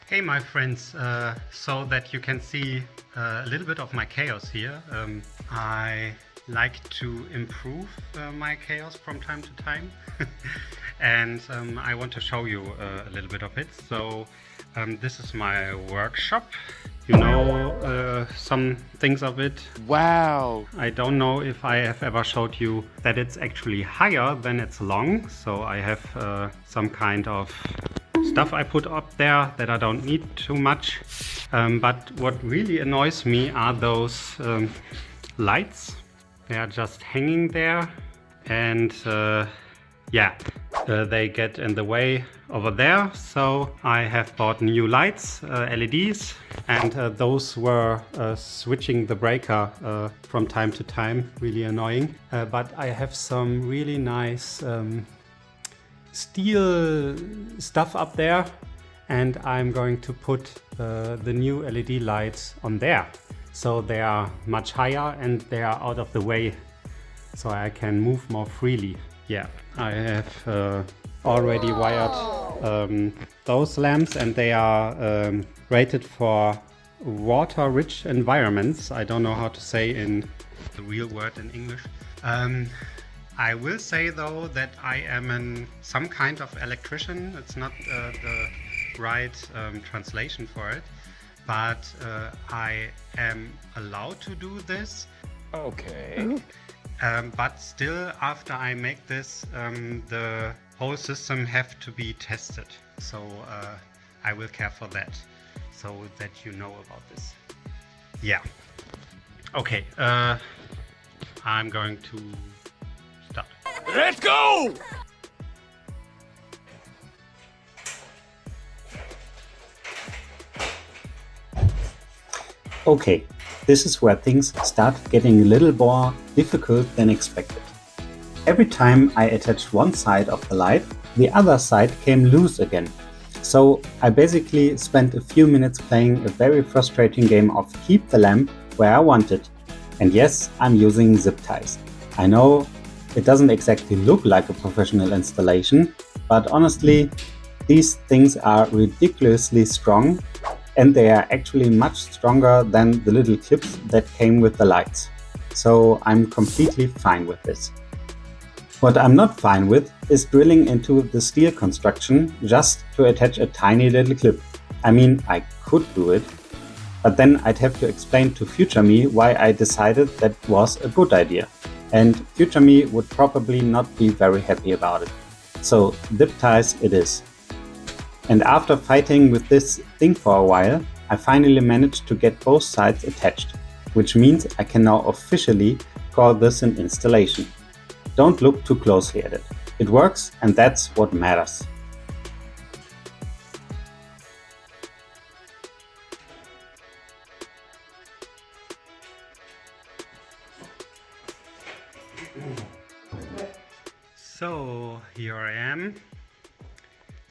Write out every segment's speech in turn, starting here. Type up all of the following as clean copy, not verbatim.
Hey my friends, so that you can see a little bit of my chaos here. I like to improve my chaos from time to time and I want to show you a little bit of it. So this is my workshop. You know some things of it. Wow. I don't know if I have ever showed you that it's actually higher than it's long. So I have some kind of stuff I put up there that I don't need too much. But what really annoys me are those lights. They are just hanging there and they get in the way over there. So I have bought new lights, LEDs, and those were switching the breaker from time to time, really annoying. But I have some really nice steel stuff up there, and I'm going to put the new LED lights on there. So they are much higher and they are out of the way, so I can move more freely. Yeah, I have already wired those lamps, and they are rated for water-rich environments. I don't know how to say in the real word in English. I will say though that I am some kind of electrician. It's not the right translation for it, but I am allowed to do this. Okay. But still, after I make this, the whole system have to be tested. So I will care for that, so that you know about this. Yeah. Okay. I'm going to start. Let's go! Okay, this is where things start getting a little more difficult than expected. Every time I attached one side of the light, the other side came loose again. So I basically spent a few minutes playing a very frustrating game of keep the lamp where I want it. And yes, I'm using zip ties. I know it doesn't exactly look like a professional installation, but honestly, these things are ridiculously strong, and they are actually much stronger than the little clips that came with the lights. So I'm completely fine with this. What I'm not fine with is drilling into the steel construction just to attach a tiny little clip. I mean, I could do it, but then I'd have to explain to future me why I decided that was a good idea. And future me would probably not be very happy about it. So zip ties it is. And after fighting with this thing for a while, I finally managed to get both sides attached, which means I can now officially call this an installation. Don't look too closely at it. It works, and that's what matters. So here I am.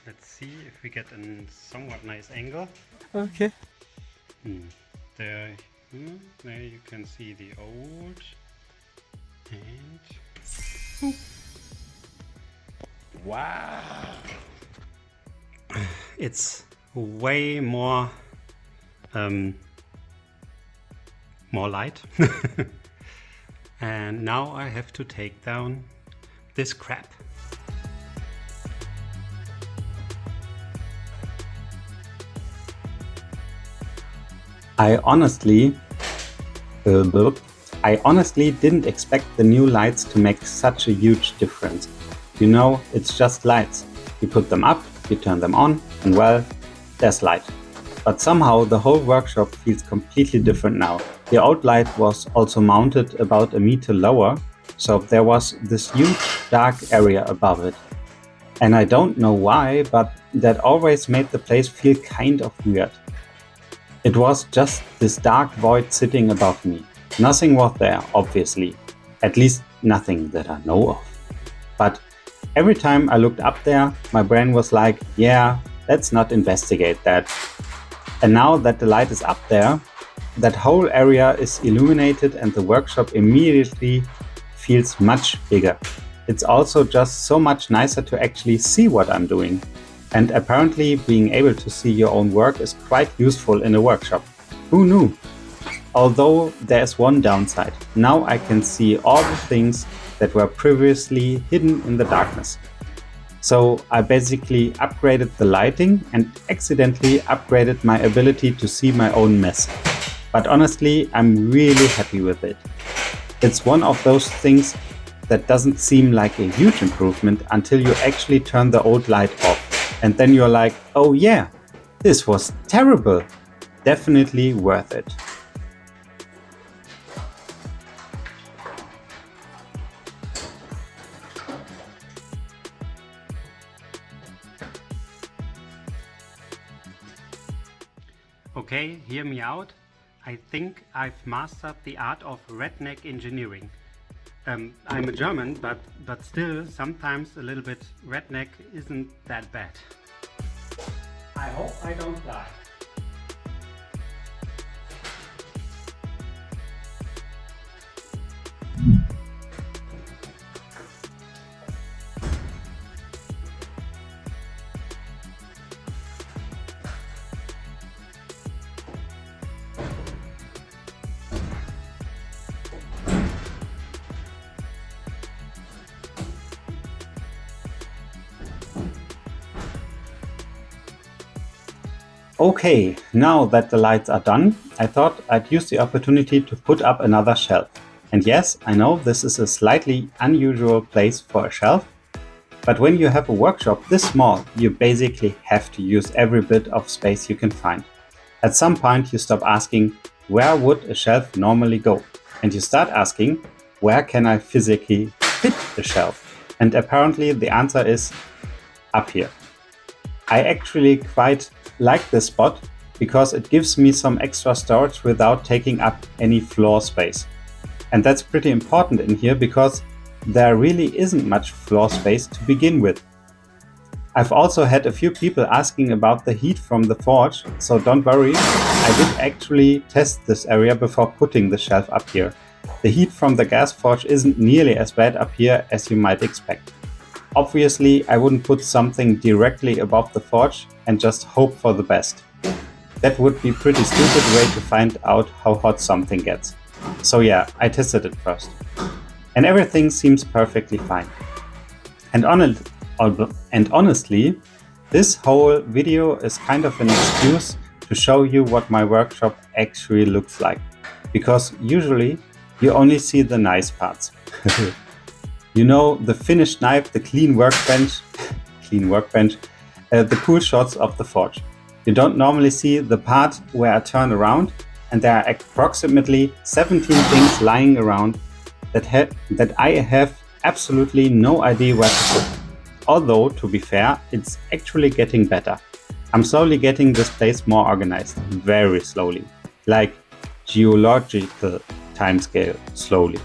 Let's see if we get a somewhat nice angle. Okay. There you can see the old and Wow. it's way more light. And now I have to take down this crap. I honestly didn't expect the new lights to make such a huge difference. You know, it's just lights. You put them up, you turn them on, and well, there's light. But somehow the whole workshop feels completely different now. The old light was also mounted about a meter lower, so there was this huge dark area above it. And I don't know why, but that always made the place feel kind of weird. It was just this dark void sitting above me. Nothing was there, obviously. At least nothing that I know of. But every time I looked up there, my brain was like, yeah, let's not investigate that. And now that the light is up there, that whole area is illuminated and the workshop immediately feels much bigger. It's also just so much nicer to actually see what I'm doing. And apparently being able to see your own work is quite useful in a workshop. Who knew? Although there's one downside. Now I can see all the things that were previously hidden in the darkness. So I basically upgraded the lighting and accidentally upgraded my ability to see my own mess. But honestly, I'm really happy with it. It's one of those things that doesn't seem like a huge improvement until you actually turn the old light off. And then you're like, oh yeah, this was terrible. Definitely worth it. Okay, hear me out. I think I've mastered the art of redneck engineering. I'm a German, but still, sometimes a little bit redneck isn't that bad. I hope I don't die. Okay, now that the lights are done, I thought I'd use the opportunity to put up another shelf. And yes, I know this is a slightly unusual place for a shelf, but when you have a workshop this small, you basically have to use every bit of space you can find. At some point you stop asking, where would a shelf normally go? And you start asking, where can I physically fit a shelf? And apparently the answer is up here. I actually quite like this spot because it gives me some extra storage without taking up any floor space. And that's pretty important in here because there really isn't much floor space to begin with. I've also had a few people asking about the heat from the forge, so don't worry, I did actually test this area before putting the shelf up here. The heat from the gas forge isn't nearly as bad up here as you might expect. Obviously, I wouldn't put something directly above the forge and just hope for the best. That would be a pretty stupid way to find out how hot something gets. So yeah, I tested it first. And everything seems perfectly fine. And honestly, this whole video is kind of an excuse to show you what my workshop actually looks like. Because usually you only see the nice parts. You know, the finished knife, the clean workbench, the cool shots of the forge. You don't normally see the part where I turn around and there are approximately 17 things lying around that I have absolutely no idea where to put. Although, to be fair, it's actually getting better. I'm slowly getting this place more organized, very slowly, like geological timescale slowly.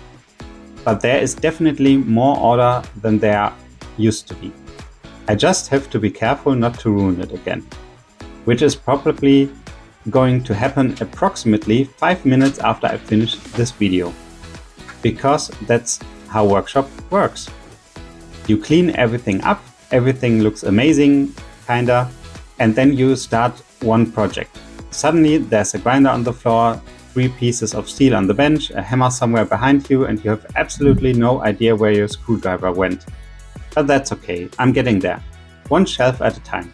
But there is definitely more order than there used to be. I just have to be careful not to ruin it again, which is probably going to happen approximately 5 minutes after I finish this video, because that's how workshop works. You clean everything up, everything looks amazing, kinda, and then you start one project. Suddenly there's a grinder on the floor, 3 pieces of steel on the bench, a hammer somewhere behind you, and you have absolutely no idea where your screwdriver went. But that's okay, I'm getting there, one shelf at a time.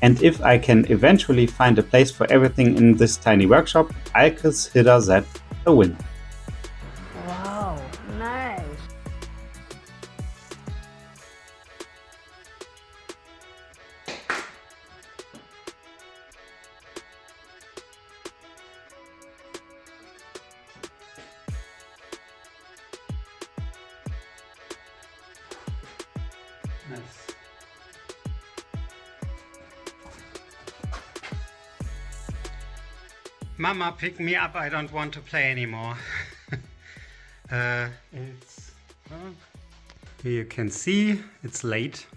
And if I can eventually find a place for everything in this tiny workshop, I consider that a win. Wow, nice. Nice. Mama, pick me up, I don't want to play anymore. Here you can see it's late.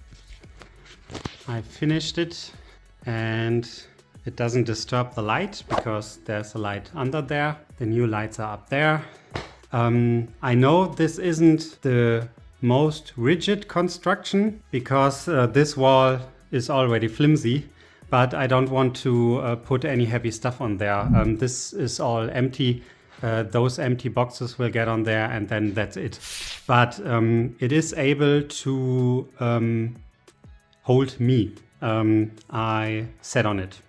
I finished it and it doesn't disturb the light because there's a light under there. The new lights are up there. I know this isn't the most rigid construction because this wall is already flimsy, but I don't want to put any heavy stuff on there. This is all empty. Those empty boxes will get on there, and then that's it. But it is able to hold me. I sat on it.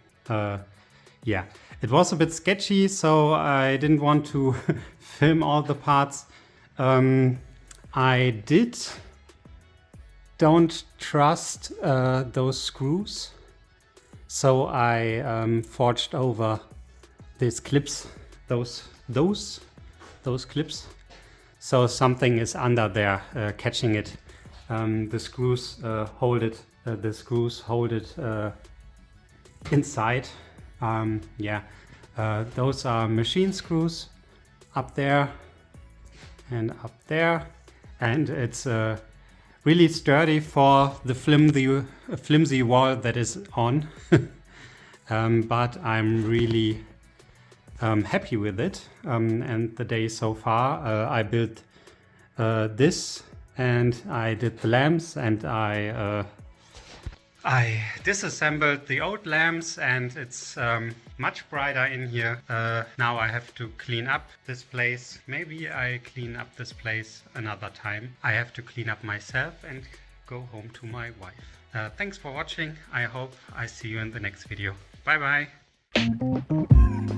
Yeah, it was a bit sketchy, so I didn't want to film all the parts. I don't trust those screws, so I forged over these clips, those clips, so something is under there catching it. The screws hold it. Inside. Yeah, those are machine screws up there and up there, and it's really sturdy for the flimsy wall that is on. But I'm really happy with it, and the day so far. I built this, and I did the lamps, and I disassembled the old lamps, and it's much brighter in here. Now I have to clean up this place. Maybe I clean up this place another time. I have to clean up myself and go home to my wife. Thanks for watching. I hope I see you in the next video. Bye bye.